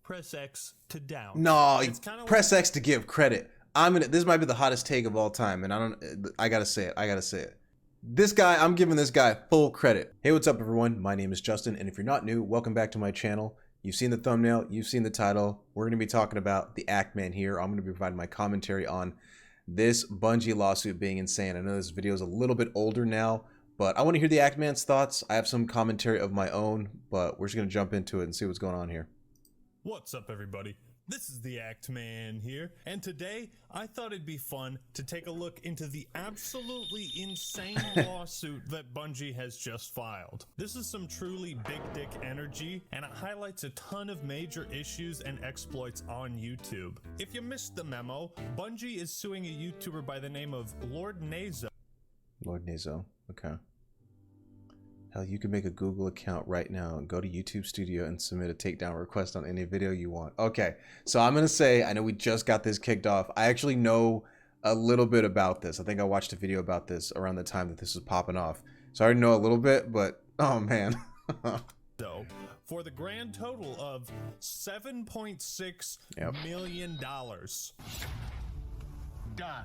press X to down. No, press like X to give credit. This might be the hottest take of all time, and I gotta say it. This guy, I'm giving this guy full credit. Hey, what's up everyone? My name is Justin, and if you're not new, welcome back to my channel. You've seen the thumbnail, you've seen the title. We're gonna be talking about the Act Man here. I'm gonna be providing my commentary on this Bungie lawsuit being insane. I know this video is a little bit older now, but I want to hear the Act Man's thoughts. I have some commentary of my own, but we're just gonna jump into it and see what's going on here. What's up everybody? This is the Act Man here, and today I thought it'd be fun to take a look into the absolutely insane lawsuit that Bungie has just filed. This is some truly big dick energy, and it highlights a ton of major issues and exploits on YouTube. If you missed the memo, Bungie is suing a YouTuber by the name of Lord Nazo. Lord Nazo, okay. Hell, you can make a Google account right now and go to YouTube Studio and submit a takedown request on any video you want. Okay, so I'm gonna say, I know we just got this kicked off. I actually know a little bit about this. I think I watched a video about this around the time that this was popping off. So I already know a little bit, but oh man. So, for the grand total of $7.6 million. Die.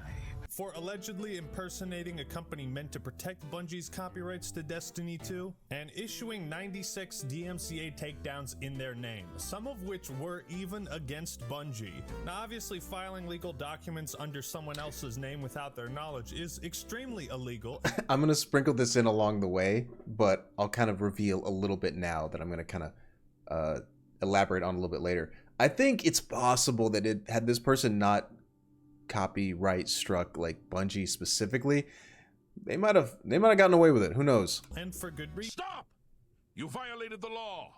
For allegedly impersonating a company meant to protect Bungie's copyrights to Destiny 2 and issuing 96 DMCA takedowns in their name, some of which were even against Bungie. Now obviously filing legal documents under someone else's name without their knowledge is extremely illegal. I'm going to sprinkle this in along the way, but I'll kind of reveal a little bit now that I'm going to kind of elaborate on a little bit later. I think it's possible that had this person not copyright struck like Bungie specifically, they might have gotten away with it. Who knows? And for good reason. Stop! You violated the law.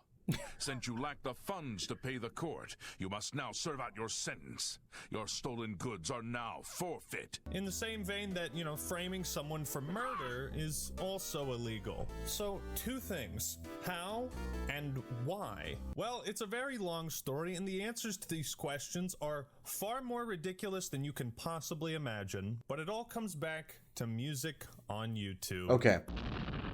Since you lack the funds to pay the court, you must now serve out your sentence. Your stolen goods are now forfeit. In the same vein that, you know, framing someone for murder is also illegal. So, two things. How and why? Well, it's a very long story, and the answers to these questions are far more ridiculous than you can possibly imagine. But it all comes back to music on YouTube. Okay.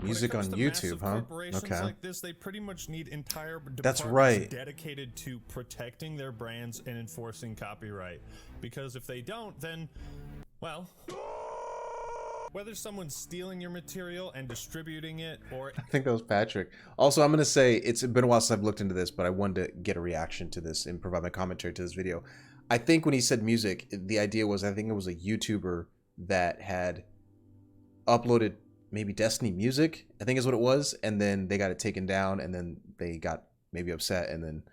Music on YouTube, huh? Okay. Like this, they pretty much need entire departments dedicated to protecting their brands and enforcing copyright. Because if they don't, then, well, whether someone's stealing your material and distributing it or... I think that was Patrick. Also, I'm going to say, it's been a while since I've looked into this, but I wanted to get a reaction to this and provide my commentary to this video. I think when he said music, the idea was, I think it was a YouTuber that had uploaded maybe Destiny music, I think is what it was, and then they got it taken down, and then they got maybe upset and then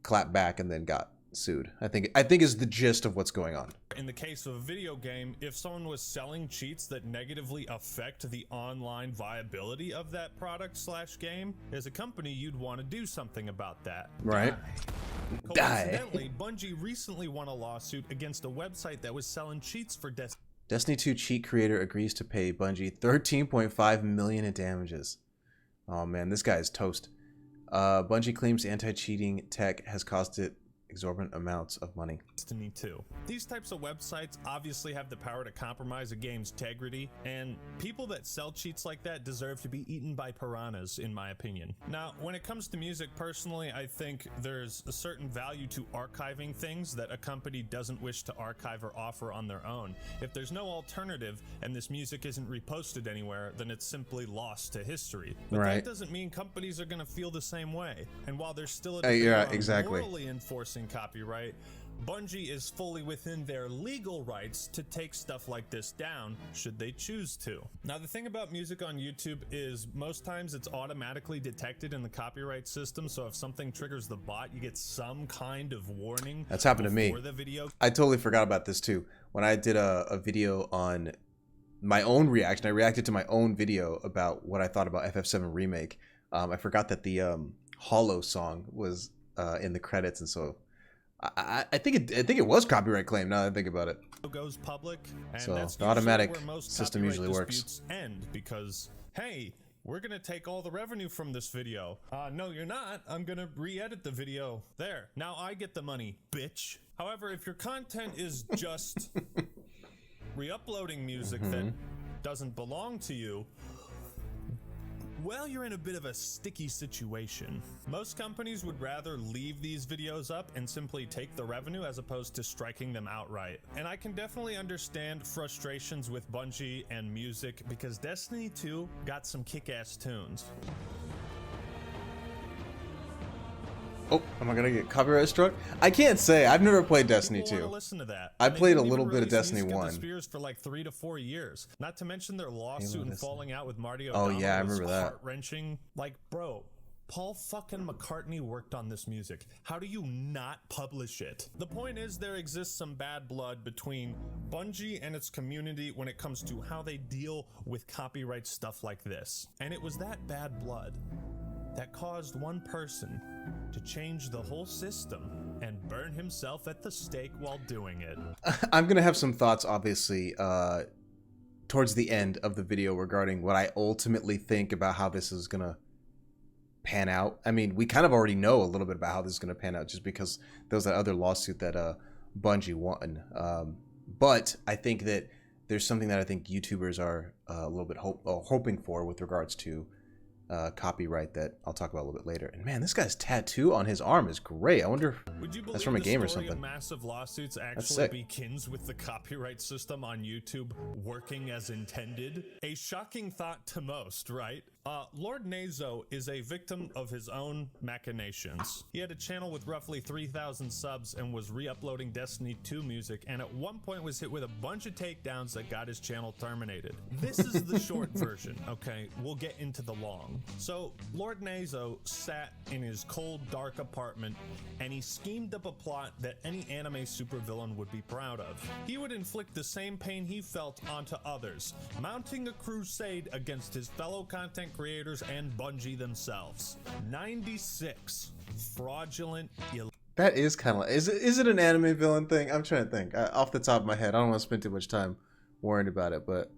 clapped back and then got sued. I think is the gist of what's going on. In the case of a video game, if someone was selling cheats that negatively affect the online viability of that product / game, as a company, you'd want to do something about that. Right. Coincidentally, Bungie recently won a lawsuit against a website that was selling cheats for Destiny 2 cheat creator agrees to pay Bungie $13.5 million in damages. Oh man, this guy is toast. Bungie claims anti-cheating tech has cost it exorbitant amounts of money. Destiny 2. These types of websites obviously have the power to compromise a game's integrity, and people that sell cheats like that deserve to be eaten by piranhas, in my opinion. Now, when it comes to music, personally, I think there's a certain value to archiving things that a company doesn't wish to archive or offer on their own. If there's no alternative and this music isn't reposted anywhere, then it's simply lost to history. But that doesn't mean companies are going to feel the same way. And while there's still a morally enforcing copyright, Bungie is fully within their legal rights to take stuff like this down should they choose to. Now the thing about music on YouTube is most times it's automatically detected in the copyright system, so if something triggers the bot, you get some kind of warning. That's happened to me. The video. I totally forgot about this too. When I did a video on my own reaction, I reacted to my own video about what I thought about FF7 Remake. I forgot that the Hollow song was in the credits, and so I think it was copyright claim now that I think about it. Goes public, and so that's the automatic system usually works. End because, hey, we're gonna take all the revenue from this video. No, you're not. I'm gonna re-edit the video. There. Now I get the money, bitch. However, if your content is just re-uploading music that doesn't belong to you, Well, you're in a bit of a sticky situation. Most companies would rather leave these videos up and simply take the revenue as opposed to striking them outright. And I can definitely understand frustrations with Bungie and music because Destiny 2 got some kick-ass tunes. Oh, am I gonna get copyright struck? I can't say. I've never played Destiny People 2. wanna listen to that. I They played a didn't little even bit of release Destiny music 1. of the Spears for like 3 to 4 years. Not to mention their lawsuit and falling out with Marty Oh, O'Donnell. yeah, I was remember that. heart-wrenching. Like, bro, Paul fucking McCartney worked on this music. How do you not publish it? The point is, there exists some bad blood between Bungie and its community when it comes to how they deal with copyright stuff like this. And it was that bad blood that caused one person to change the whole system and burn himself at the stake while doing it. I'm gonna have some thoughts, obviously, towards the end of the video regarding what I ultimately think about how this is gonna pan out. I mean, we kind of already know a little bit about how this is gonna pan out just because there was that other lawsuit that Bungie won. But I think that there's something that I think YouTubers are a little bit hoping for with regards to copyright that I'll talk about a little bit later. And man, this guy's tattoo on his arm is great. I wonder if that's from a game or something. Of massive lawsuits actually sick. begins with the copyright system on YouTube working as intended. A shocking thought to most, right? Lord Nazo is a victim of his own machinations. He had a channel with roughly 3,000 subs and was re-uploading Destiny 2 music, and at one point was hit with a bunch of takedowns that got his channel terminated. This is the short version, okay? We'll get into the long. So, Lord Nazo sat in his cold, dark apartment, and he schemed up a plot that any anime supervillain would be proud of. He would inflict the same pain he felt onto others, mounting a crusade against his fellow content creators and Bungie themselves. 96 fraudulent. That is kind of is it an anime villain thing? I'm trying to think off the top of my head. I don't want to spend too much time worrying about it, but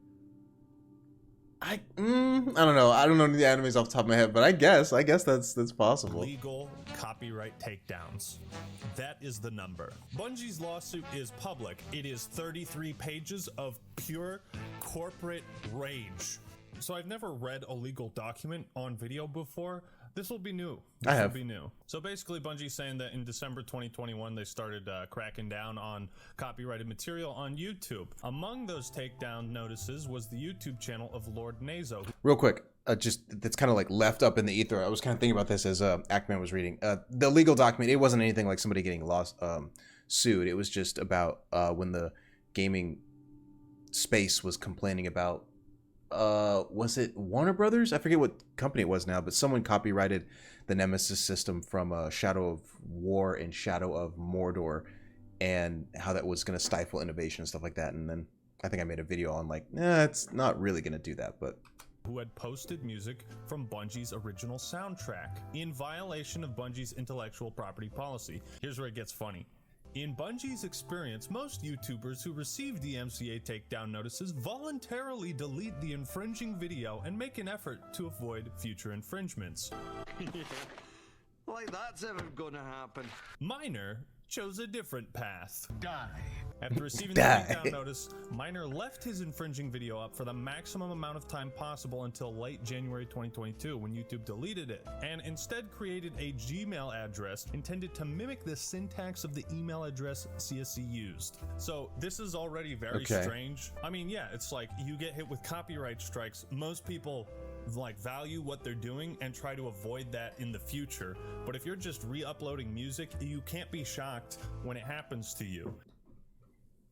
I don't know. I don't know the animes off the top of my head, but I guess that's possible. Legal copyright takedowns. That is the number. Bungie's lawsuit is public. It is 33 pages of pure corporate rage. So I've never read a legal document on video before. This will be new. This will be new. So basically, Bungie's saying that in December 2021, they started cracking down on copyrighted material on YouTube. Among those takedown notices was the YouTube channel of Lord Nazo. Real quick, just that's kind of like left up in the ether. I was kind of thinking about this as Ackman was reading. The legal document, it wasn't anything like somebody getting sued. It was just about when the gaming space was complaining about was it Warner Brothers? I forget what company it was now, but someone copyrighted the Nemesis system from Shadow of War and Shadow of Mordor, and how that was going to stifle innovation and stuff like that. And then I think I made a video on like, it's not really going to do that, but who had posted music from Bungie's original soundtrack in violation of Bungie's intellectual property policy. Here's where it gets funny. In Bungie's experience, most YouTubers who receive DMCA takedown notices voluntarily delete the infringing video and make an effort to avoid future infringements. Like that's ever gonna happen. Miner chose a different path. Die. After receiving Die. the takedown notice, Miner left his infringing video up for the maximum amount of time possible until late January 2022 when YouTube deleted it, and instead created a Gmail address intended to mimic the syntax of the email address CSC used. So this is already very strange. I mean, yeah, it's like you get hit with copyright strikes. Most people like value what they're doing and try to avoid that in the future. But if you're just re-uploading music, you can't be shocked when it happens to you.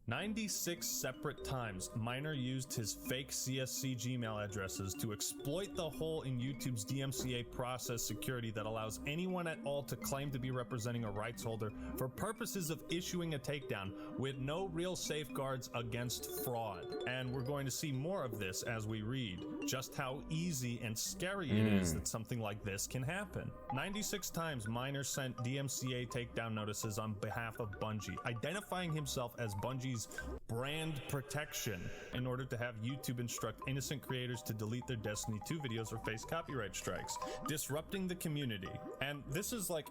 96 separate times, Miner used his fake CSC Gmail addresses to exploit the hole in YouTube's DMCA process security that allows anyone at all to claim to be representing a rights holder for purposes of issuing a takedown with no real safeguards against fraud. And we're going to see more of this as we read, just how easy and scary it is that something like this can happen. 96 times, Miner sent DMCA takedown notices on behalf of Bungie, identifying himself as Bungie's brand protection in order to have YouTube instruct innocent creators to delete their Destiny 2 videos or face copyright strikes, disrupting the community. And this is like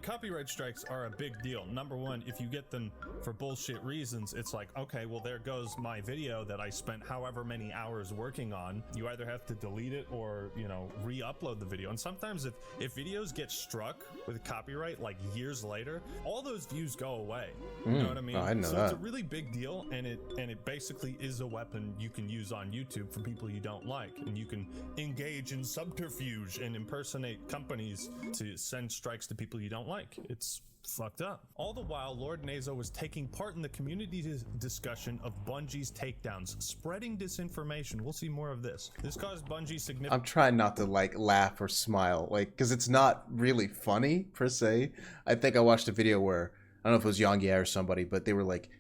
copyright strikes are a big deal. Number one, if you get them for bullshit reasons, it's like, okay, well, there goes my video that I spent however many hours working on. You either have to delete it or, you know, re-upload the video. And sometimes if videos get struck with copyright like years later, all those views go away. You know what I mean? Oh, I didn't know so that. it's a really big deal, and it basically is a weapon you can use on YouTube for people you don't like, and you can engage in subterfuge and impersonate companies to send strikes to people you don't like. It's fucked up. All the while, Lord Nazo was taking part in the community discussion of Bungie's takedowns, spreading disinformation. We'll see more of this. This caused Bungie significant... I'm trying not to like laugh or smile, like, because it's not really funny per se. I think I watched a video where, I don't know if it was Yongia or somebody, but they were like,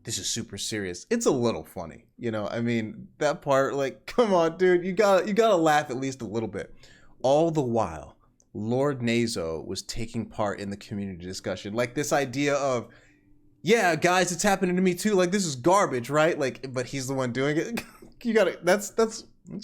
this is super serious. It's a little funny, you know? I mean, that part, like, come on, dude, you gotta laugh at least a little bit. All the while, Lord Nazo was taking part in the community discussion. Like, this idea of, yeah, guys, it's happening to me too. Like, this is garbage, right? Like, but he's the one doing it. You gotta, that's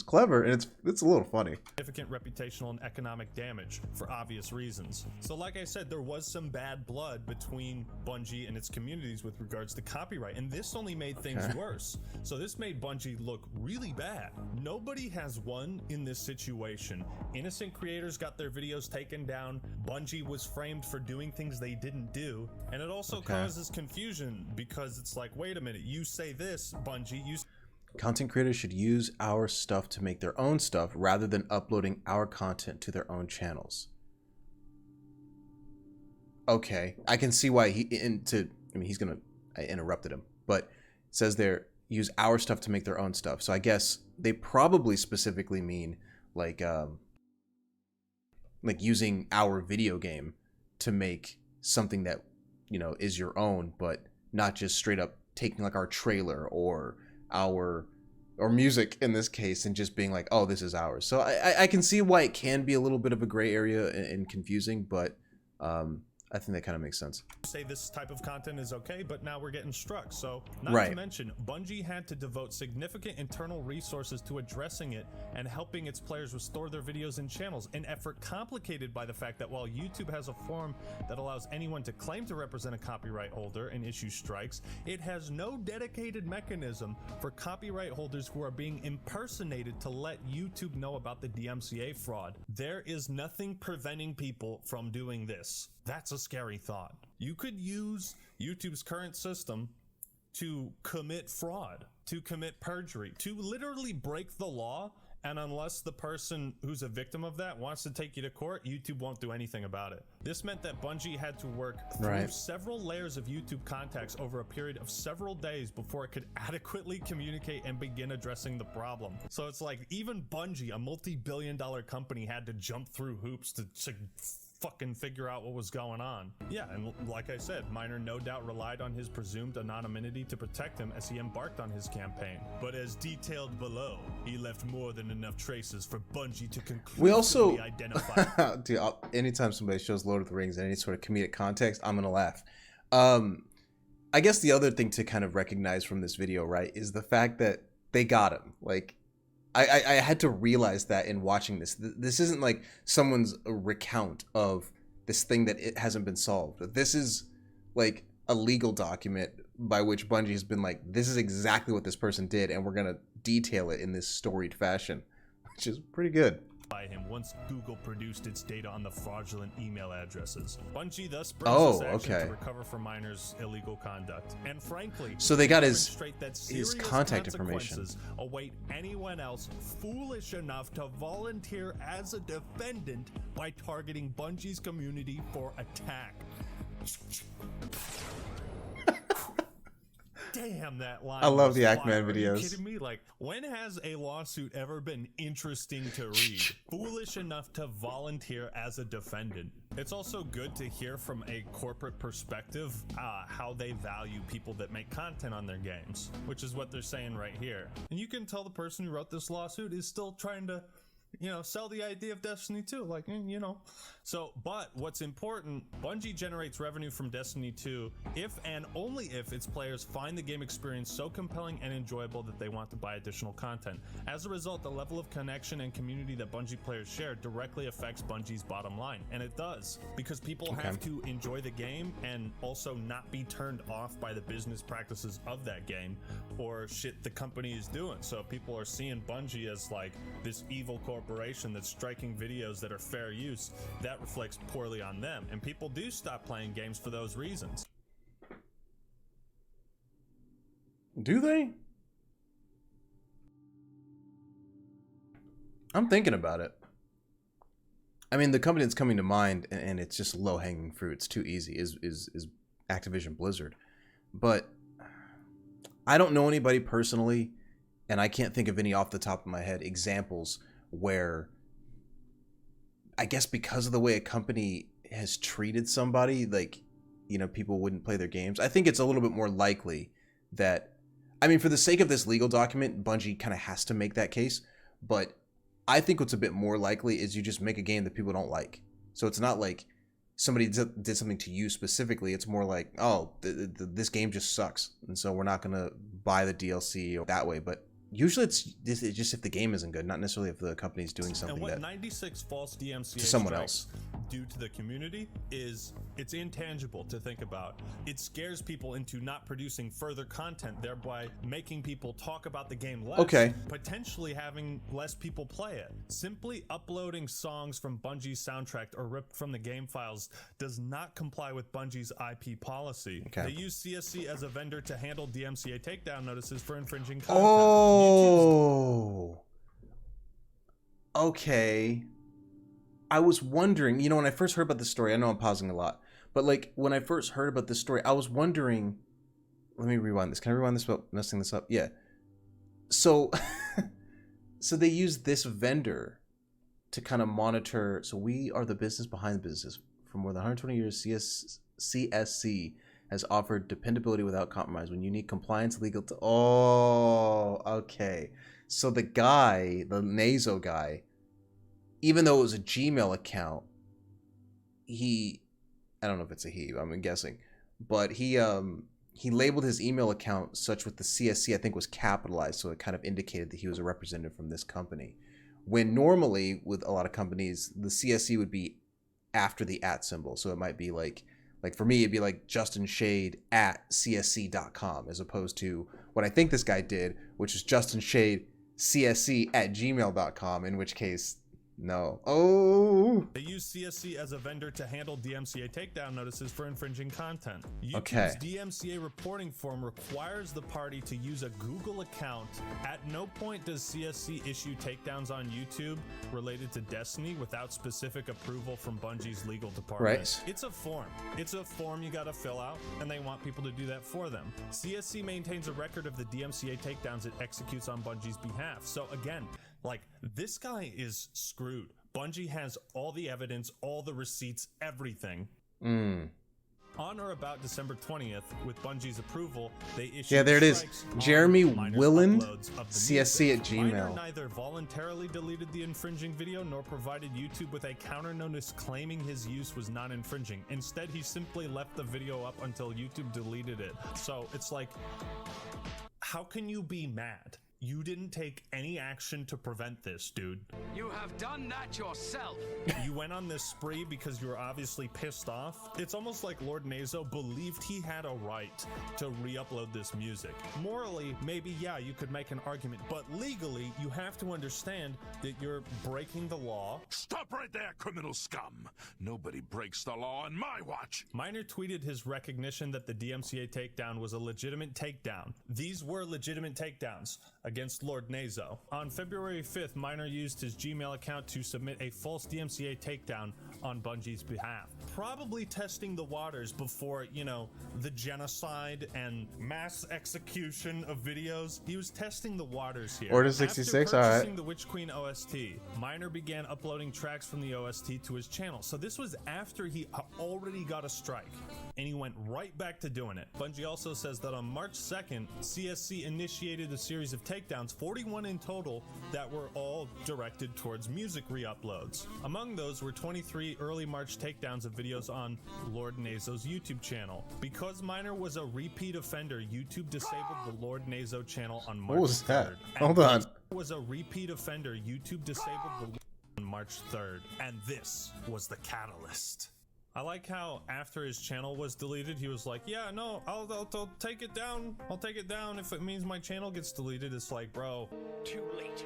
clever, and it's a little funny. Significant reputational and economic damage for obvious reasons. So like I said, there was some bad blood between Bungie and its communities with regards to copyright, and this only made things worse. So this made Bungie look really bad. Nobody has won in this situation. Innocent creators got their videos taken down. Bungie was framed for doing things they didn't do, and it also causes confusion because it's like, wait a minute, you say this, Bungie, you... Content creators should use our stuff to make their own stuff rather than uploading our content to their own channels. Okay, I can see why I interrupted him, but it says there, use our stuff to make their own stuff. So I guess they probably specifically mean like using our video game to make something that, you know, is your own, but not just straight up taking like our trailer or music in this case and just being like, oh, this is ours. So I can see why it can be a little bit of a gray area and confusing, but I think that kind of makes sense. Say this type of content is okay, but now we're getting struck. So not to mention, Bungie had to devote significant internal resources to addressing it and helping its players restore their videos and channels, an effort complicated by the fact that while YouTube has a form that allows anyone to claim to represent a copyright holder and issue strikes, it has no dedicated mechanism for copyright holders who are being impersonated to let YouTube know about the DMCA fraud. There is nothing preventing people from doing this. That's a scary thought. You could use YouTube's current system to commit fraud, to commit perjury, to literally break the law, and unless the person who's a victim of that wants to take you to court, YouTube won't do anything about it. This meant that Bungie had to work through several layers of YouTube contacts over a period of several days before it could adequately communicate and begin addressing the problem. So it's like even Bungie, a multi-billion-dollar company, had to jump through hoops to fucking figure out what was going on. Yeah, and like I said, Miner no doubt relied on his presumed anonymity to protect him as he embarked on his campaign. But as detailed below, he left more than enough traces for Bungie to conclusively identify. Dude, anytime somebody shows Lord of the Rings in any sort of comedic context, I'm gonna laugh. I guess the other thing to kind of recognize from this video, right, is the fact that they got him. Like, I had to realize that in watching this. This isn't like someone's recount of this thing that it hasn't been solved. This is like a legal document by which Bungie has been like, this is exactly what this person did, and we're going to detail it in this storied fashion, which is pretty good. By him once Google produced its data on the fraudulent email addresses. Bungie thus brings this action to recover from Miner's illegal conduct. And frankly, so they got his contact information. Await anyone else foolish enough to volunteer as a defendant by targeting Bungie's community for attack. Damn, that line. I love the fire. Ackman videos. Are you kidding me? Like, when has a lawsuit ever been interesting to read? Foolish enough to volunteer as a defendant. It's also good to hear from a corporate perspective how they value people that make content on their games, which is what they're saying right here. And you can tell the person who wrote this lawsuit is still trying to, you know, sell the idea of Destiny 2. Like, you know, So, but what's important, Bungie generates revenue from Destiny 2 if and only if its players find the game experience so compelling and enjoyable that they want to buy additional content. As a result, the level of connection and community that Bungie players share directly affects Bungie's bottom line. And it does, because people have to enjoy the game and also not be turned off by the business practices of that game or shit the company is doing. So people are seeing Bungie as like this evil corporation that's striking videos that are fair use. That reflects poorly on them, and people do stop playing games for those reasons. Do they? I'm thinking about it. I mean, the company that's coming to mind, and it's just low-hanging fruit, it's too easy, is Activision Blizzard. But I don't know anybody personally, and I can't think of any off the top of my head examples where, I guess because of the way a company has treated somebody, like, you know, people wouldn't play their games. I think it's a little bit more likely that, I mean, for the sake of this legal document, Bungie kind of has to make that case, but I think what's a bit more likely is you just make a game that people don't like. So it's not like somebody did something to you specifically. It's more like, oh, this game just sucks, and so we're not going to buy the DLC or that way. But usually it's just if the game isn't good, not necessarily if the company's doing something. And what that 96 false DMCA to someone strikes else do to the community is it's intangible to think about. It scares people into not producing further content, thereby making people talk about the game less, potentially having less people play it. Simply uploading songs from Bungie's soundtrack or ripped from the game files does not comply with Bungie's IP policy. They use CSC as a vendor to handle DMCA takedown notices for infringing content. Oh, okay. I was wondering, you know, when I first heard about this story, I know I'm pausing a lot, but like when I first heard about this story, I was wondering, let me rewind this. Can I rewind this without messing this up? Yeah. So, so they use this vendor to kind of monitor. So we are the business behind the business. For more than 120 years, CSC has offered dependability without compromise when you need compliance legal to... Oh, okay. So the guy, the Nazo guy, even though it was a Gmail account, I don't know if it's a he, I'm guessing, but he labeled his email account such with the CSC, I think was capitalized, so it kind of indicated that he was a representative from this company. When normally, with a lot of companies, the CSC would be after the @ symbol, so it might be like for me, it'd be like justinshade@csc.com, as opposed to what I think this guy did, which is justinshade@csc@gmail.com, in which case, no. Oh. They use CSC as a vendor to handle DMCA takedown notices for infringing content. YouTube's DMCA reporting form requires the party to use a Google account. At no point does CSC issue takedowns on YouTube related to Destiny without specific approval from Bungie's legal department. Right. It's a form. It's a form you gotta fill out, and they want people to do that for them. CSC maintains a record of the DMCA takedowns it executes on Bungie's behalf. So again, like, this guy is screwed. Bungie has all the evidence, all the receipts, everything. On or about December 20th, with Bungie's approval, they issued... Yeah, there it is. Jeremy Willand, CSC at Gmail. Miner neither voluntarily deleted the infringing video nor provided YouTube with a counter notice claiming his use was not infringing. Instead, he simply left the video up until YouTube deleted it. So it's like, how can you be mad? You didn't take any action to prevent this, dude. You have done that yourself. You went on this spree because you were obviously pissed off. It's almost like Lord Nazo believed he had a right to re-upload this music. Morally, maybe, yeah, you could make an argument, but legally, you have to understand that you're breaking the law. Stop right there, criminal scum. Nobody breaks the law on my watch. Miner tweeted his recognition that the DMCA takedown was a legitimate takedown. These were legitimate takedowns against Lord Nazo. On February 5th, Miner used his Gmail account to submit a false DMCA takedown on Bungie's behalf. Probably testing the waters before, you know, the genocide and mass execution of videos. He was testing the waters here. Order 66, After alright. purchasing the Witch Queen OST, Miner began uploading tracks from the OST to his channel. So this was after he already got a strike. and he went right back to doing it. Bungie also says that on March 2nd, CSC initiated a series of takedowns, 41 in total, that were all directed towards music re-uploads. Among those were 23 early March takedowns of videos on Lord Nazo's YouTube channel. Because Miner was a repeat offender, YouTube disabled the Lord Nazo channel on March 3rd. What was that? Hold on. Was a repeat offender, YouTube disabled the on March 3rd, and this was the catalyst. I like how after his channel was deleted, he was like, yeah, no, I'll take it down. I'll take it down if it means my channel gets deleted. It's like, bro, Too late.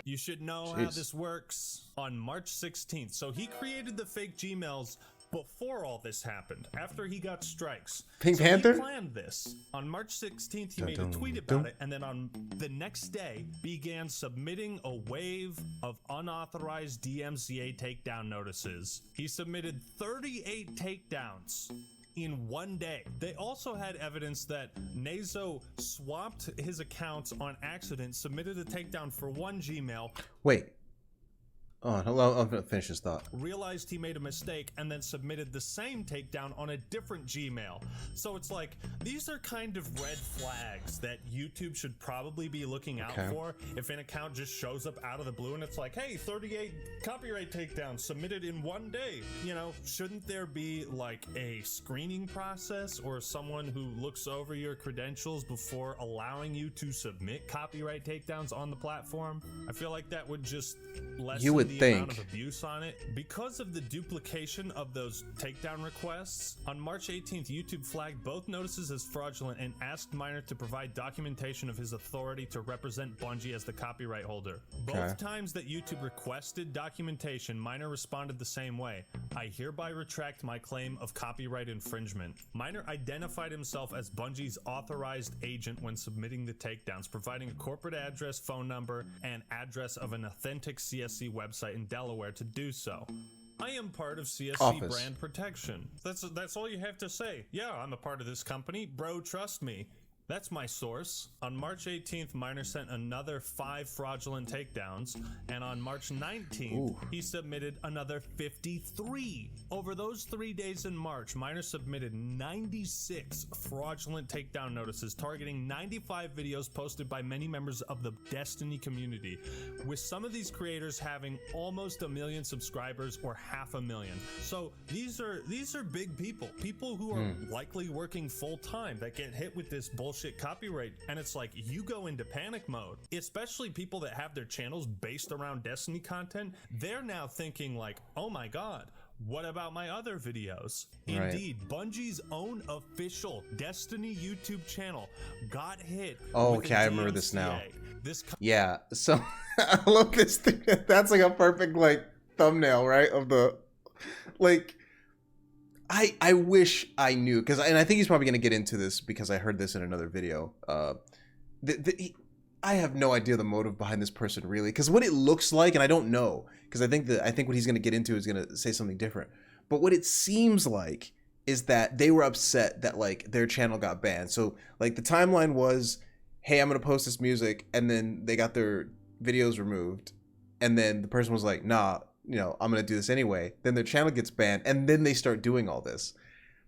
you should know how this works. On March 16th, so he created the fake Gmails before all this happened, after he got strikes. Pink So Panther? he planned this. On March 16th, he made a tweet about it, and then on the next day, began submitting a wave of unauthorized DMCA takedown notices. He submitted 38 takedowns in one day. They also had evidence that Nazo swapped his accounts on accident, submitted a takedown for one Gmail, Wait. Oh, hello. I'm gonna finish this thought. realized he made a mistake, and then submitted the same takedown on a different Gmail. So it's like, these are kind of red flags that YouTube should probably be looking out for if an account just shows up out of the blue and it's like, hey, 38 copyright takedowns submitted in one day. You know, shouldn't there be like a screening process or someone who looks over your credentials before allowing you to submit copyright takedowns on the platform? I feel like that would just lessen You would the think. amount of abuse on it. Because of the duplication of those takedown requests, on March 18th, YouTube flagged both notices as fraudulent and asked Miner to provide documentation of his authority to represent Bungie as the copyright holder. Both times that YouTube requested documentation, Miner responded the same way. I hereby retract my claim of copyright infringement. Miner identified himself as Bungie's authorized agent when submitting the takedowns, providing a corporate address, phone number, and address of an authentic CSC website in Delaware to do so. I am part of CSC Office. brand protection. That's all you have to say. Yeah, I'm a part of this company. Bro, trust me. That's my source. On March 18th, Miner sent another 5 fraudulent takedowns, and on March 19th, he submitted another 53. Over those 3 days in March, Miner submitted 96 fraudulent takedown notices targeting 95 videos posted by many members of the Destiny community, with some of these creators having almost 1 million subscribers or 500,000. So these are big people who are likely working full time that get hit with this bullshit copyright, and it's like, you go into panic mode. Especially people that have their channels based around Destiny content, they're now thinking like, oh my god, what about my other videos? Indeed, Bungie's own official Destiny YouTube channel got hit. Oh, with okay, a I remember this now. This Yeah, so I love this thing. That's like a perfect like thumbnail, right? Of the like I wish I knew, because I think he's probably going to get into this because I heard this in another video. I have no idea the motive behind this person really, because what it looks like, and I don't know, because I think what he's going to get into is going to say something different. But what it seems like is that they were upset that like their channel got banned. So like the timeline was, hey, I'm going to post this music, and then they got their videos removed, and then the person was like, nah, you know, I'm gonna do this anyway. Then their channel gets banned, and then they start doing all this.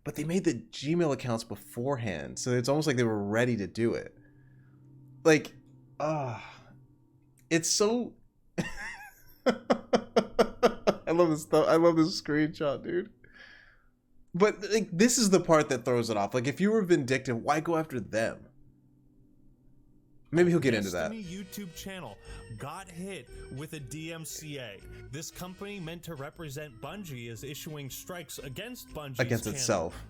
But they made the Gmail accounts beforehand, so it's almost like they were ready to do it. Like, it's so. I love this stuff. I love this screenshot, dude. But like, this is the part that throws it off. Like, if you were vindictive, why go after them? Maybe he'll get into that. Destiny YouTube channel got hit with a DMCA. This company meant to represent Bungie is issuing strikes against Bungie's Against channel. itself.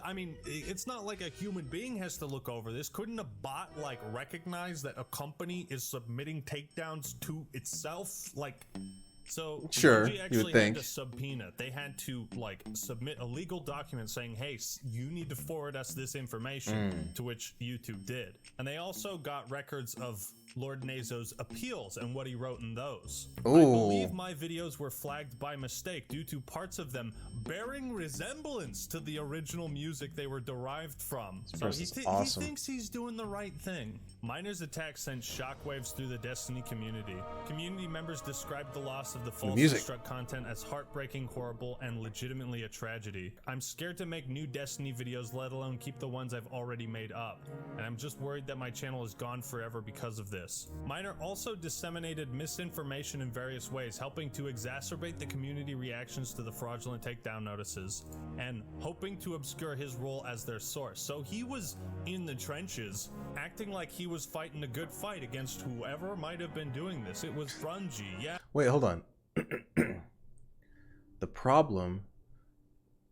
I mean, it's not like a human being has to look over this. Couldn't a bot like recognize that a company is submitting takedowns to itself? Like, so Sure, Bungie you actually would think. had to subpoena. They had to like submit a legal document saying, "Hey, you need to forward us this information," to which YouTube did. And they also got records of Lord Nazo's appeals and what he wrote in those. I believe my videos were flagged by mistake due to parts of them bearing resemblance to the original music they were derived from. So he person's awesome. thinks he's doing the right thing. Minor's attack sent shockwaves through the Destiny community. Community members described the loss of the false music. construct content as heartbreaking, horrible, and legitimately a tragedy. I'm scared to make new Destiny videos, let alone keep the ones I've already made up. And I'm just worried that my channel is gone forever because of this. Minor also disseminated misinformation in various ways, helping to exacerbate the community reactions to the fraudulent takedown notices, and hoping to obscure his role as their source. So he was in the trenches, acting like he was fighting a good fight against whoever might have been doing this. It was Bungie, yeah. Wait, hold on. The problem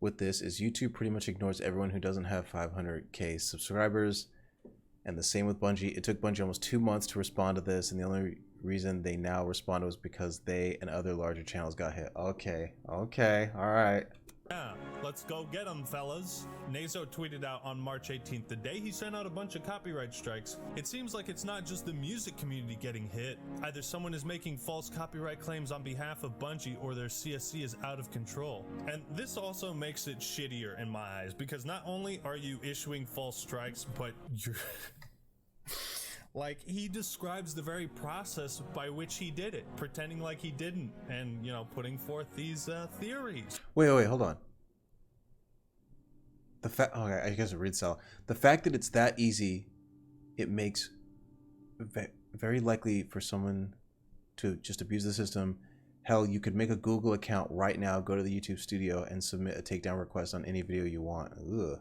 with this is YouTube pretty much ignores everyone who doesn't have 500k subscribers, and the same with Bungie. It took Bungie almost 2 months to respond to this, and the only reason they now responded was because they and other larger channels got hit. Okay, all right. Yeah, let's go get them, fellas. Nazo tweeted out on March 18th, the day he sent out a bunch of copyright strikes. It seems like it's not just the music community getting hit. Either someone is making false copyright claims on behalf of Bungie, or their CSC is out of control. And this also makes it shittier in my eyes, because not only are you issuing false strikes, but you're... Like, he describes the very process by which he did it, pretending like he didn't, and, you know, putting forth these theories. Wait, hold on. Okay, I guess it reads cell. The fact that it's that easy, it makes very likely for someone to just abuse the system. Hell, you could make a Google account right now, go to the YouTube studio, and submit a takedown request on any video you want. Ugh.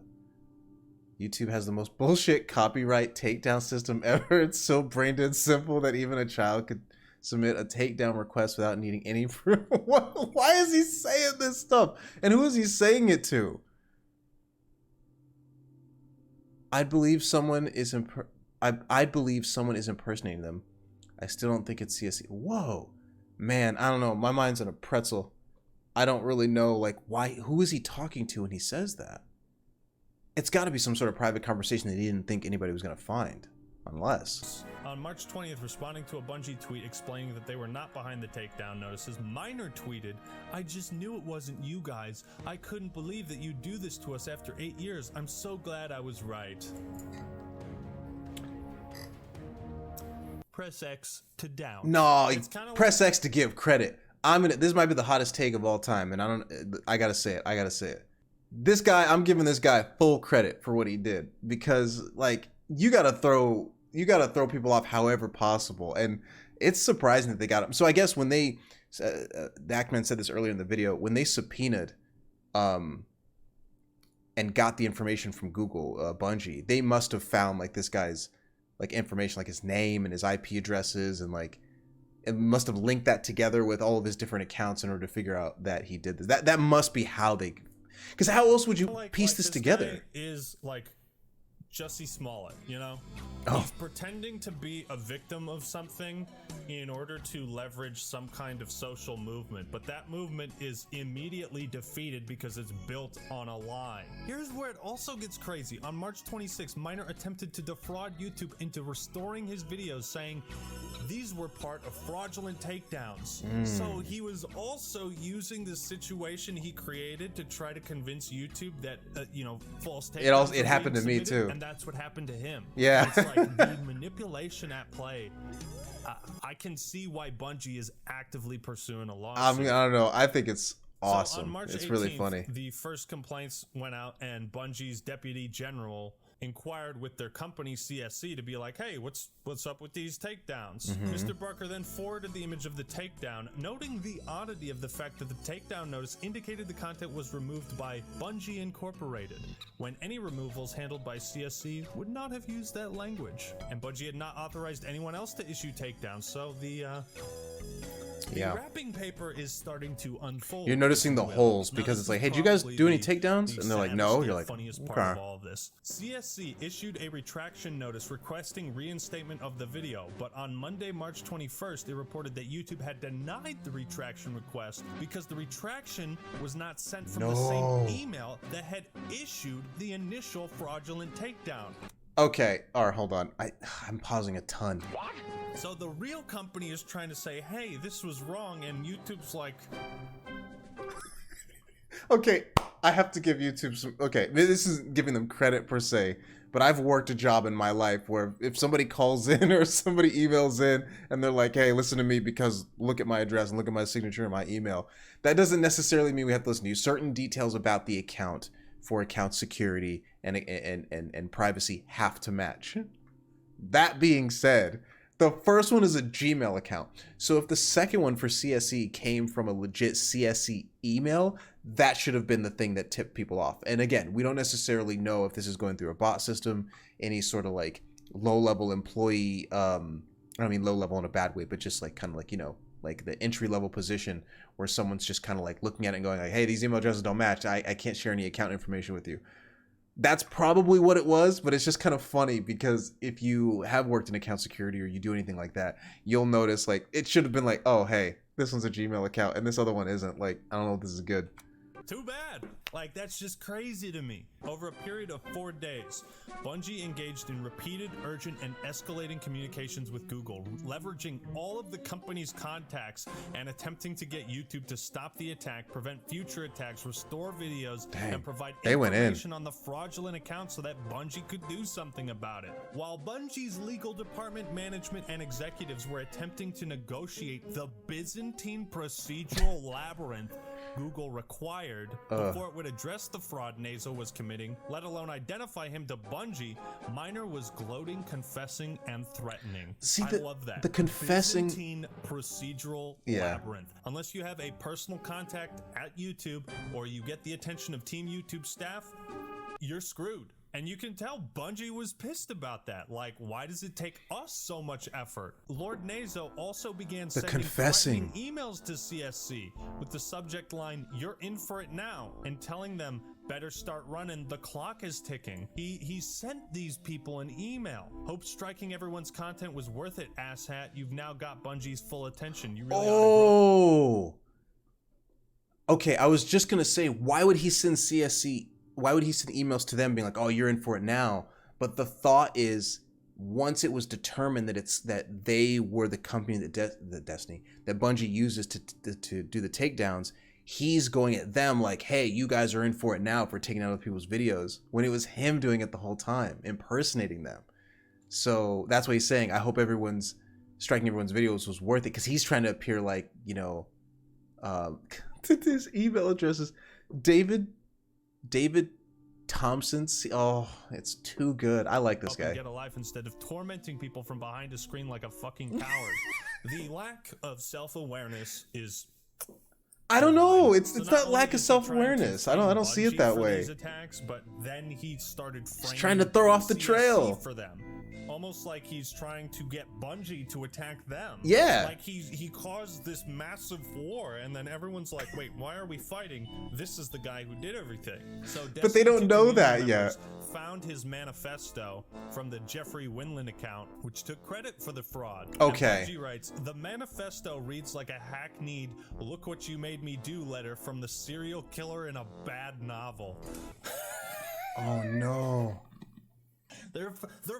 YouTube has the most bullshit copyright takedown system ever. It's so brain dead simple that even a child could submit a takedown request without needing any proof. Why is he saying this stuff? And who is he saying it to? I'd believe someone is impersonating them. I still don't think it's CSC. Whoa, man, I don't know. My mind's in a pretzel. I don't really know, like, why. Who is he talking to when he says that? It's got to be some sort of private conversation that he didn't think anybody was going to find, unless. On March 20th, responding to a Bungie tweet explaining that they were not behind the takedown notices, Minor tweeted, "I just knew it wasn't you guys. I couldn't believe that you do this to us after 8 years. I'm so glad I was right." Press X to down. No, Kinda press X to give credit. This might be the hottest take of all time, and I gotta say it. This guy, I'm giving this guy full credit for what he did, because like you gotta throw people off however possible, and it's surprising that they got him. So I guess when they, the Ackman said this earlier in the video, when they subpoenaed, and got the information from Google, Bungie, they must have found like this guy's like information, like his name and his IP addresses, and like it must have linked that together with all of his different accounts in order to figure out that he did this. That must be how they. Because how else would you piece this together? Guy is like Jussie Smollett, you know? Oh. He's pretending to be a victim of something in order to leverage some kind of social movement, but that movement is immediately defeated because it's built on a lie. Here's where it also gets crazy. On March 26, Minor attempted to defraud YouTube into restoring his videos, saying these were part of fraudulent takedowns. So he was also using the situation he created to try to convince YouTube that, false takedowns. It happened to me too. And that's what happened to him. Yeah. It's like the manipulation at play. I can see why Bungie is actively pursuing a lawsuit. I don't know. I think it's awesome. So on March 18th, it's really funny. The first complaints went out, and Bungie's deputy general inquired with their company CSC to be like, hey, what's up with these takedowns? Mr. Barker then forwarded the image of the takedown, noting the oddity of the fact that the takedown notice indicated the content was removed by Bungie Incorporated, when any removals handled by CSC would not have used that language. And Bungie had not authorized anyone else to issue takedowns, so the wrapping paper is starting to unfold. You're noticing the holes because it's like, hey, did you guys do any takedowns? And they're like, no. You're like, funniest part of all of this. CSC issued a retraction notice requesting reinstatement of the video, but on Monday, March 21st, it reported that YouTube had denied the retraction request because the retraction was not sent from the same email that had issued the initial fraudulent takedown. Okay, all right, hold on. I'm pausing a ton. What? So the real company is trying to say, hey, this was wrong, and YouTube's like... Okay, I have to give YouTube some. Okay, this isn't giving them credit per se, but I've worked a job in my life where if somebody calls in or somebody emails in and they're like, "Hey, listen to me because look at my address and look at my signature and my email," that doesn't necessarily mean we have to listen to you. Certain details about the account for account security and privacy have to match. That being said, the first one is a Gmail account. So if the second one for CSE came from a legit CSE email, that should have been the thing that tipped people off. And again, we don't necessarily know if this is going through a bot system, any sort of like low-level employee, I mean low-level in a bad way, but just like kind of like, you know, like the entry-level position where someone's just kind of like looking at it and going like, hey, these email addresses don't match. I can't share any account information with you. That's probably what it was, but it's just kind of funny because if you have worked in account security or you do anything like that, you'll notice like it should have been like, oh, hey, this one's a Gmail account and this other one isn't. Like, I don't know if this is good. Too bad. Like, that's just crazy to me. Over a period of 4 days, Bungie engaged in repeated, urgent, and escalating communications with Google, leveraging all of the company's contacts and attempting to get YouTube to stop the attack, prevent future attacks, restore videos, and provide information on the fraudulent account so that Bungie could do something about it. While Bungie's legal department, management, and executives were attempting to negotiate the Byzantine procedural labyrinth Google required before it would address the fraud Nazo was committing, let alone identify him to Bungie, Miner was gloating, confessing, and threatening. See, I love that. The confessing Byzantine procedural labyrinth. Unless you have a personal contact at YouTube or you get the attention of Team YouTube staff, you're screwed. And you can tell Bungie was pissed about that. Like, why does it take us so much effort? Lord Nazo also began sending threatening emails to CSC with the subject line, "You're in for it now," and telling them, "Better start running, the clock is ticking." He sent these people an email. Hope striking everyone's content was worth it, asshat. You've now got Bungie's full attention. You really ought to grow. Okay, I was just gonna say, why would he send CSC? Why would he send emails to them being like, "Oh, you're in for it now"? But the thought is, once it was determined that they were the company that that Bungie uses to do the takedowns, he's going at them like, "Hey, you guys are in for it now for taking out other people's videos," when it was him doing it the whole time, impersonating them. So that's what he's saying. I hope everyone's striking everyone's videos was worth it, because he's trying to appear like, you know, his email addresses, David Thompson. Oh, it's too good. I like this guy. Get a life instead of tormenting people from behind a screen like a fucking coward. The lack of self-awareness is, I don't know. It's not lack of self-awareness. I don't see it that way. Attacks, but then he started he's trying to throw off the trail for them. Almost like he's trying to get Bungie to attack them. Yeah. Like he caused this massive war, and then everyone's like, wait, why are we fighting? This is the guy who did everything. So but they don't know that yet. Found his manifesto from the Jeffrey Winland account, which took credit for the fraud. Okay. And Bungie writes, the manifesto reads like a hackneyed "look what you made me do" letter from the serial killer in a bad novel. Oh no. They're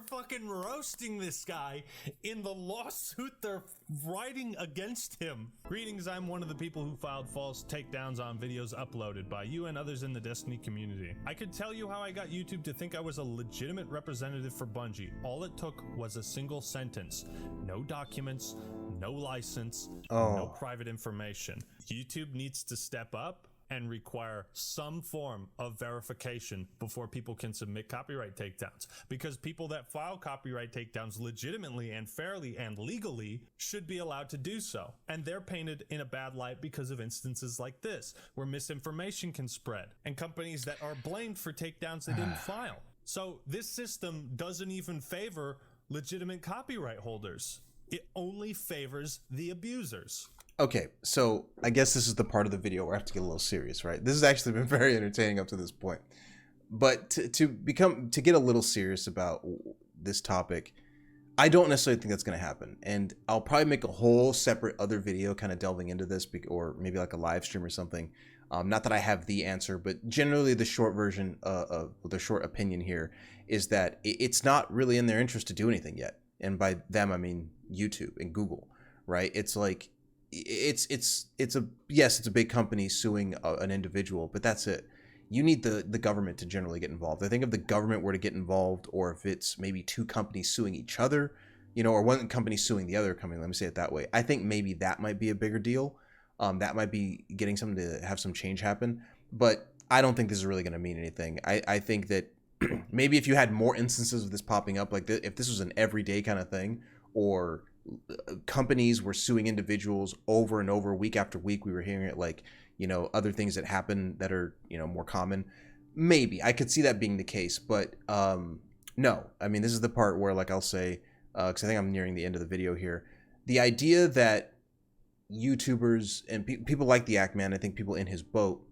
fucking roasting this guy in the lawsuit they're writing against him. Greetings, I'm one of the people who filed false takedowns on videos uploaded by you and others in the Destiny community. I could tell you how I got YouTube to think I was a legitimate representative for Bungie. All it took was a single sentence. No documents, no license, no private information. YouTube needs to step up and require some form of verification before people can submit copyright takedowns. Because people that file copyright takedowns legitimately and fairly and legally should be allowed to do so. And they're painted in a bad light because of instances like this, where misinformation can spread, and companies that are blamed for takedowns they didn't file. So this system doesn't even favor legitimate copyright holders. It only favors the abusers. Okay, so I guess this is the part of the video where I have to get a little serious, right? This has actually been very entertaining up to this point. But to get a little serious about this topic, I don't necessarily think that's going to happen. And I'll probably make a whole separate other video kind of delving into this, or maybe like a live stream or something. Not that I have the answer, but generally the short version of the short opinion here is that it's not really in their interest to do anything yet. And by them, I mean YouTube and Google, right? It's like, it's a big company suing an individual, but that's it. you need the government to generally get involved. I think if the government were to get involved, or if it's maybe two companies suing each other, you know, or one company suing the other company, let me say it that way, I think maybe that might be a bigger deal. That might be getting something to have some change happen. But I don't think this is really going to mean anything. I think that maybe if you had more instances of this popping up, like this, if this was an everyday kind of thing, or companies were suing individuals over and over, week after week, we were hearing it, like, you know, other things that happen that are, you know, more common, maybe I could see that being the case. But no, I mean, this is the part where, like, I'll say, because I think I'm nearing the end of the video here, the idea that YouTubers and people like the Act Man, I think people in his boat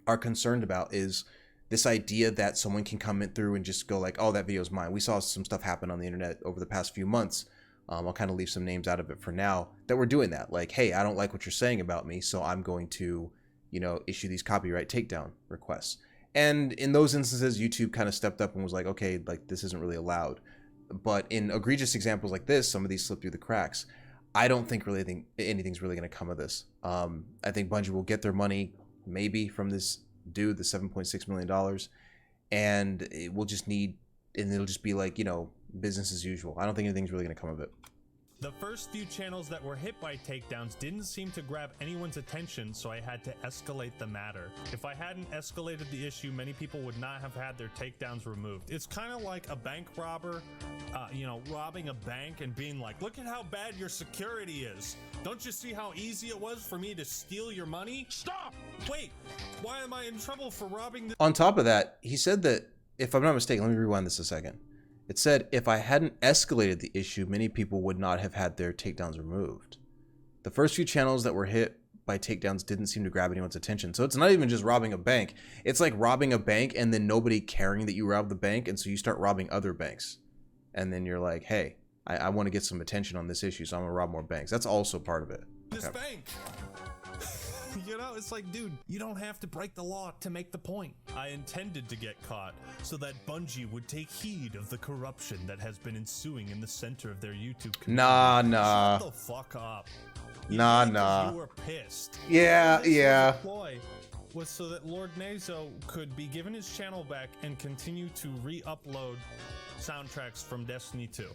are concerned about, is this idea that someone can come in through and just go like, oh, that video's mine. We saw some stuff happen on the internet over the past few months. I'll kind of leave some names out of it for now, that we're doing that. Like, hey, I don't like what you're saying about me, so I'm going to, you know, issue these copyright takedown requests. And in those instances, YouTube kind of stepped up and was like, okay, like, this isn't really allowed. But in egregious examples like this, some of these slip through the cracks. I don't think anything's really going to come of this. I think Bungie will get their money, maybe, from this dude, the $7.6 million, and it will just and it'll just be like, you know, business as usual. I don't think anything's really going to come of it. The first few channels that were hit by takedowns didn't seem to grab anyone's attention, so I had to escalate the matter. If I hadn't escalated the issue, many people would not have had their takedowns removed. It's kind of like a bank robber, you know, robbing a bank and being like, look at how bad your security is. Don't you see how easy it was for me to steal your money? Stop! Wait, why am I in trouble for robbing the— On top of that, he said that, if I'm not mistaken, let me rewind this a second. It said, if I hadn't escalated the issue, many people would not have had their takedowns removed. The first few channels that were hit by takedowns didn't seem to grab anyone's attention. So it's not even just robbing a bank. It's like robbing a bank and then nobody caring that you robbed the bank, and so you start robbing other banks. And then you're like, hey, I want to get some attention on this issue, so I'm going to rob more banks. That's also part of it. this bank? You know, it's like, dude, you don't have to break the law to make the point. I intended to get caught so that Bungie would take heed of the corruption that has been ensuing in the center of their YouTube community. Nah. Shut the fuck up. Nah. You were pissed. Yeah. The ploy was so that Lord Nazo could be given his channel back and continue to re-upload soundtracks from Destiny 2.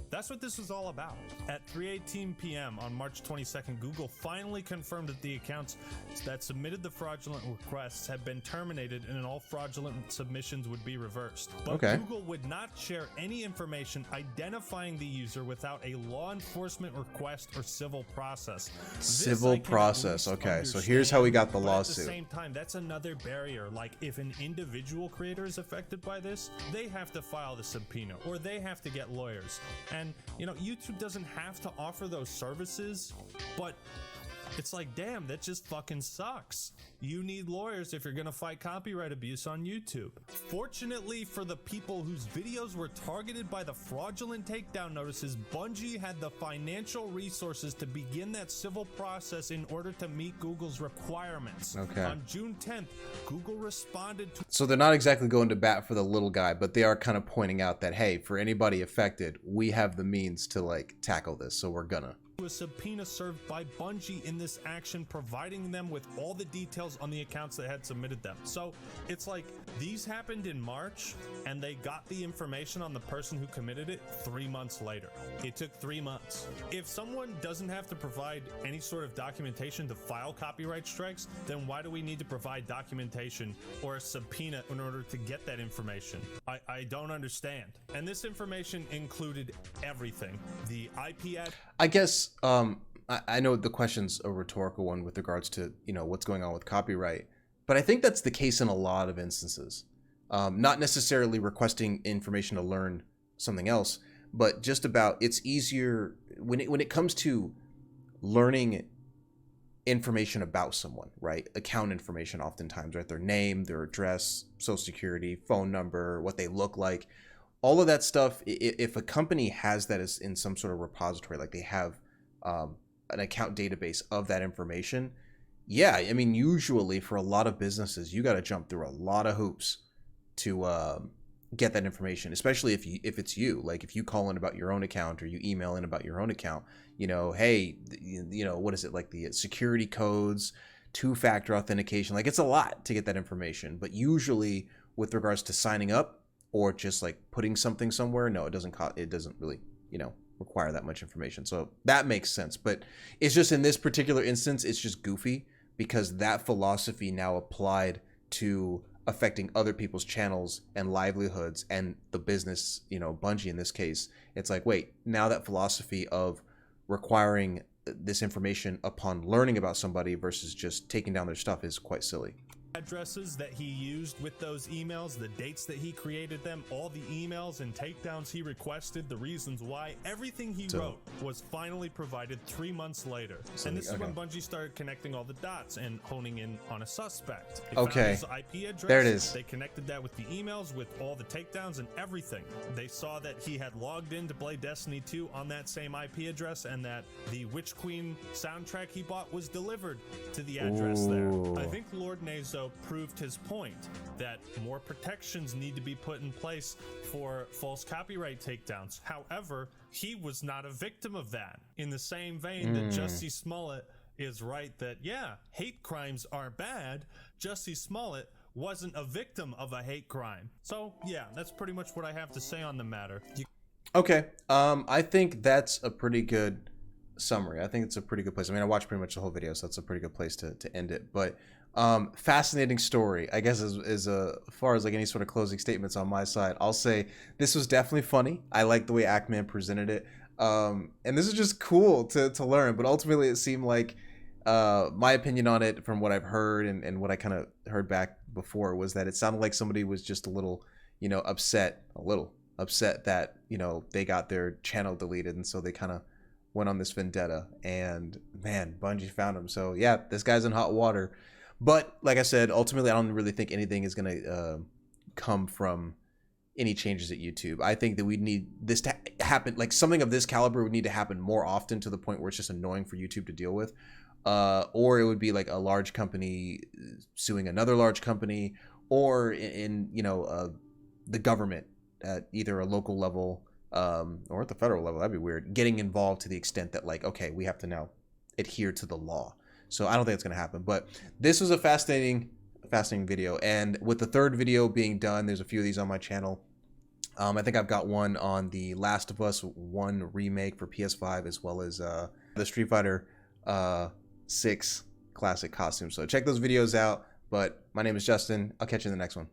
That's what this was all about. At 3:18 p.m. on March 22nd, Google finally confirmed that the accounts that submitted the fraudulent requests had been terminated and all fraudulent submissions would be reversed. But Google would not share any information identifying the user without a law enforcement request or civil process. Civil process. Okay, so here's how we got the lawsuit. At the same time, that's another barrier. Like, if an individual creator is affected by this, they have to file the subpoena or they have to get lawyers. And, you know, YouTube doesn't have to offer those services, but it's like, damn, that just fucking sucks. You need lawyers if you're gonna fight copyright abuse on YouTube. Fortunately for the people whose videos were targeted by the fraudulent takedown notices, Bungie had the financial resources to begin that civil process in order to meet Google's requirements. Okay. On June 10th, Google responded to— So they're not exactly going to bat for the little guy, but they are kind of pointing out that, hey, for anybody affected, we have the means to, like, tackle this, so we're gonna. A subpoena served by Bungie in this action, providing them with all the details on the accounts that had submitted them. So it's like, these happened in March and they got the information on the person who committed it 3 months later. It took 3 months. If someone doesn't have to provide any sort of documentation to file copyright strikes, then why do we need to provide documentation or a subpoena in order to get that information? I don't understand. And this information included everything. The IP ad— I guess I know the question's a rhetorical one with regards to, you know, what's going on with copyright, but I think that's the case in a lot of instances. Not necessarily requesting information to learn something else, but just about, it's easier when it comes to learning information about someone, right? Account information oftentimes, right? Their name, their address, social security, phone number, what they look like. All of that stuff, if a company has that as in some sort of repository, like they have an account database of that information, yeah, I mean, usually for a lot of businesses, you got to jump through a lot of hoops to get that information, especially if it's you. Like, if you call in about your own account or you email in about your own account, you know, hey, you know, what is it, like the security codes two-factor authentication. Like, it's a lot to get that information. But usually with regards to signing up or just like putting something somewhere, no, it doesn't really, require that much information. So that makes sense. But it's just in this particular instance, it's just goofy because that philosophy now applied to affecting other people's channels and livelihoods and the business, Bungie in this case. It's like, wait, now that philosophy of requiring this information upon learning about somebody versus just taking down their stuff is quite silly. Addresses that he used with those emails, the dates that he created them, all the emails and takedowns he requested, the reasons why, everything he wrote was finally provided 3 months later. And this is when Bungie started connecting all the dots and honing in on a suspect. They found his IP address, there it is. They connected that with the emails, with all the takedowns and everything. They saw that he had logged in to play Destiny 2 on that same IP address and that the Witch Queen soundtrack he bought was delivered to the address there. I think Lord Nazo proved his point that more protections need to be put in place for false copyright takedowns. However, he was not a victim of that. In the same vein that Jussie Smollett is right that, yeah, hate crimes are bad, Jussie Smollett wasn't a victim of a hate crime. So, yeah, that's pretty much what I have to say on the matter. Okay, I think that's a pretty good summary. I think it's a pretty good place. I mean, I watched pretty much the whole video, so that's a pretty good place to end it. But fascinating story, I guess, as far as like any sort of closing statements on my side, I'll say this was definitely funny. I like the way Ackman presented it, and this is just cool to learn. But ultimately, it seemed like my opinion on it, from what I've heard and what I kind of heard back before, was that it sounded like somebody was just a little upset that they got their channel deleted, and so they kind of went on this vendetta. And man, Bungie found him. So yeah, this guy's in hot water. But like I said, ultimately, I don't really think anything is going to come from any changes at YouTube. I think that we need this to happen. Like, something of this caliber would need to happen more often, to the point where it's just annoying for YouTube to deal with. Or it would be like a large company suing another large company, or in the government at either a local level or at the federal level. That'd be weird. Getting involved to the extent that, like, okay, we have to now adhere to the law. So I don't think it's going to happen. But this was a fascinating video. And with the third video being done, there's a few of these on my channel. I think I've got one on the Last of Us 1 remake for PS5, as well as the Street Fighter 6 classic costume. So check those videos out. But my name is Justin. I'll catch you in the next one.